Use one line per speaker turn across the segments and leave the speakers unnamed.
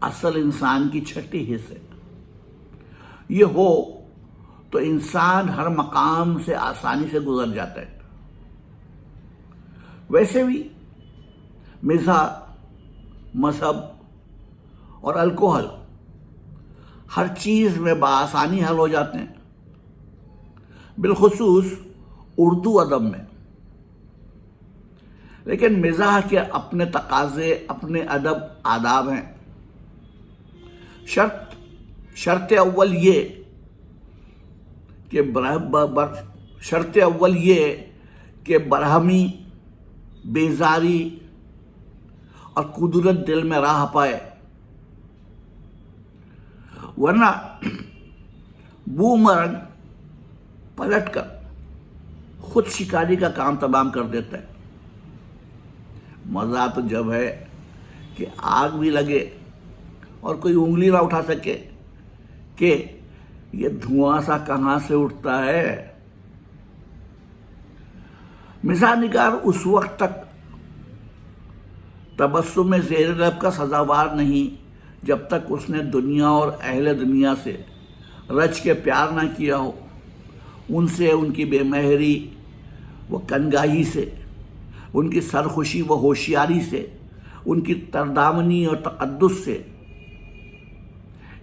اصل انسان کی چھٹی حص ہے۔ یہ ہو تو انسان ہر مقام سے آسانی سے گزر جاتا ہے۔ ویسے بھی مزاح، مذہب اور الکوہل ہر چیز میں بآسانی حل ہو جاتے ہیں، بالخصوص اردو ادب میں۔ لیکن مزاح کے اپنے تقاضے، اپنے ادب آداب ہیں۔ شرط اول یہ کہ برہمی، بیزاری اور قدرت دل میں راہ پائے، ورنہ بومرنگ پلٹ کر خود شکاری کا کام تمام کر دیتا ہے۔ مزہ تو جب ہے کہ آگ بھی لگے اور کوئی انگلی نہ اٹھا سکے کہ یہ دھواں سا کہاں سے اٹھتا ہے۔ مزاح نگار اس وقت تک تبسم زیر لب کا سزاوار نہیں جب تک اس نے دنیا اور اہل دنیا سے رچ کے پیار نہ کیا ہو، ان سے، ان کی بے مہری و کنگاہی سے، ان کی سرخوشی و ہوشیاری سے، ان کی تردامنی اور تقدس سے۔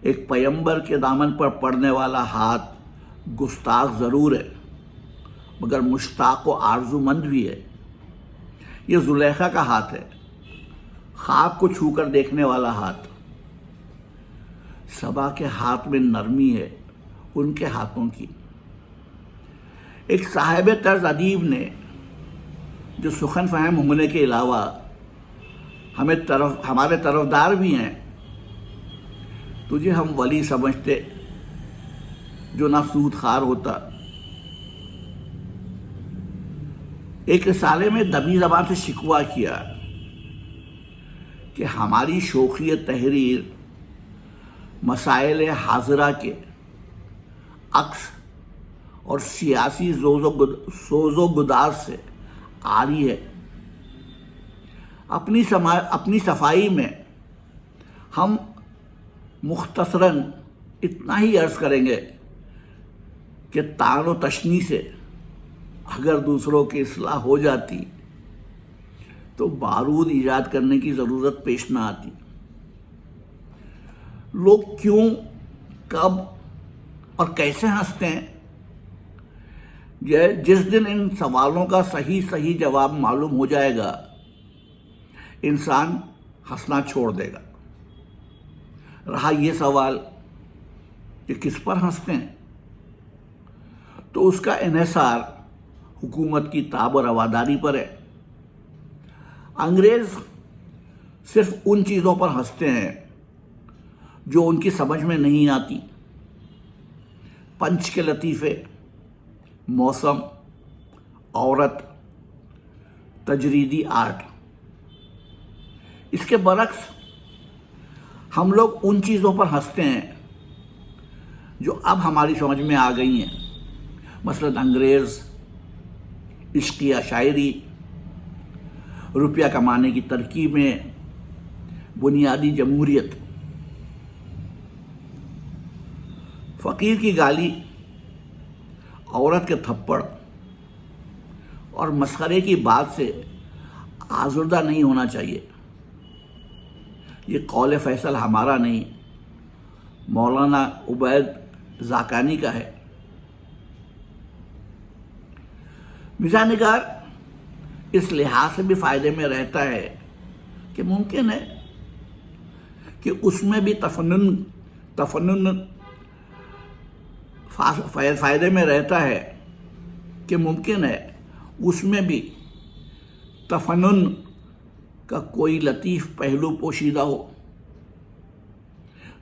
ایک پیمبر کے دامن پر پڑنے والا ہاتھ گستاخ ضرور ہے، مگر مشتاق و آرزو مند بھی ہے۔ یہ زلیخا کا ہاتھ ہے، خاک کو چھو کر دیکھنے والا ہاتھ۔ صبا کے ہاتھ میں نرمی ہے، ان کے ہاتھوں کی۔ ایک صاحب طرز ادیب نے، جو سخن فہم ہونے کے علاوہ ہمارے طرفدار بھی ہیں، تجھے ہم ولی سمجھتے جو نہ سود خوار ہوتا، ایک رسالے میں دبی زبان سے شکوہ کیا کہ ہماری شوخی تحریر مسائل حاضرہ کے عکس اور سیاسی سوز و گداز سے عاری ہے۔ اپنی صفائی میں ہم مختصراً اتنا ہی عرض کریں گے کہ طعن و تشنیع سے اگر دوسروں کی اصلاح ہو جاتی تو بارود ایجاد کرنے کی ضرورت پیش نہ آتی۔ لوگ کیوں، کب اور کیسے ہنستے ہیں، جس دن ان سوالوں کا صحیح جواب معلوم ہو جائے گا، انسان ہنسنا چھوڑ دے گا۔ رہا یہ سوال کہ کس پر ہنستے ہیں، تو اس کا انحصار حکومت کی تاب و رواداری پر ہے۔ انگریز صرف ان چیزوں پر ہنستے ہیں جو ان کی سمجھ میں نہیں آتی۔ پنچ کے لطیفے، موسم، عورت، تجریدی آرٹ۔ اس کے برعکس ہم لوگ ان چیزوں پر ہنستے ہیں جو اب ہماری سمجھ میں آ گئی ہیں، مثلاً انگریز، عشقیہ شاعری، روپیہ کمانے کی ترکیبیں، بنیادی جمہوریت۔ فقیر کی گالی، عورت کے تھپڑ اور مسخرے کی بات سے آزردہ نہیں ہونا چاہیے۔ یہ قول فیصل ہمارا نہیں، مولانا عبید زاکانی کا ہے۔ مزاح نگار اس لحاظ سے بھی فائدے میں رہتا ہے کہ ممکن ہے کہ اس میں بھی تفنن فائدے میں رہتا ہے کہ ممکن ہے اس میں بھی تفنن کا کوئی لطیف پہلو پوشیدہ ہو،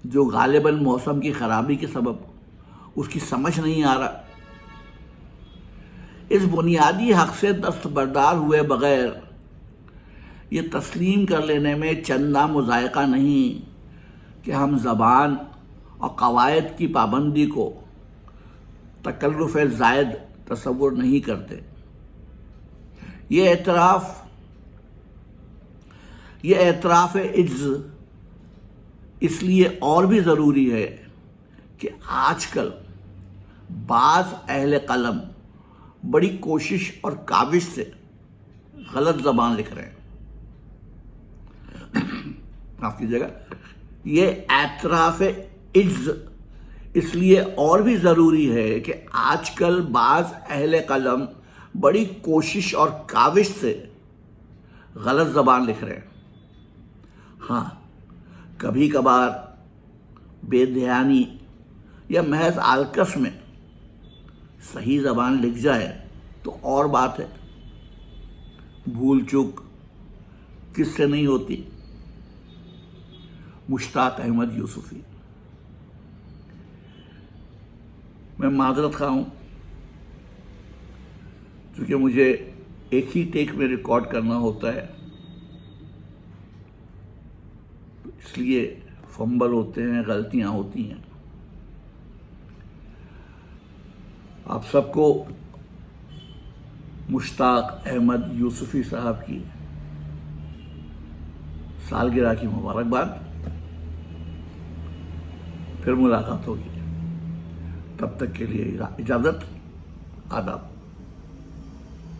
جو غالباً موسم کی خرابی کے سبب اس کی سمجھ نہیں آ رہا۔ اس بنیادی حق سے دستبردار ہوئے بغیر یہ تسلیم کر لینے میں چندہ مذائقہ نہیں کہ ہم زبان اور قواعد کی پابندی کو تکلف زائد تصور نہیں کرتے۔ یہ اعتراف عجز اس لیے اور بھی ضروری ہے کہ آج کل بعض اہل قلم بڑی کوشش اور کاوش سے غلط زبان لکھ رہے ہیں. معاف کیجیے گا. یہ اعتراف عجز اس لیے اور بھی ضروری ہے کہ آج کل بعض اہل قلم بڑی کوشش اور کاوش سے غلط زبان لکھ رہے ہیں. ہاں، کبھی کبھار بے دھیانی یا محض آلکس میں صحیح زبان لکھ جائے تو اور بات ہے. بھول چوک کس سے نہیں ہوتی. مشتاق احمد یوسفی. میں معذرت خواہ ہوں چونکہ مجھے ایک ہی ٹیک میں ریکارڈ کرنا ہوتا ہے، اس لیے فمبل ہوتے ہیں، غلطیاں ہوتی ہیں. آپ سب کو مشتاق احمد یوسفی صاحب کی سالگرہ کی مبارکباد. پھر ملاقات ہوگی. تب تک کے لیے اجازت. آداب.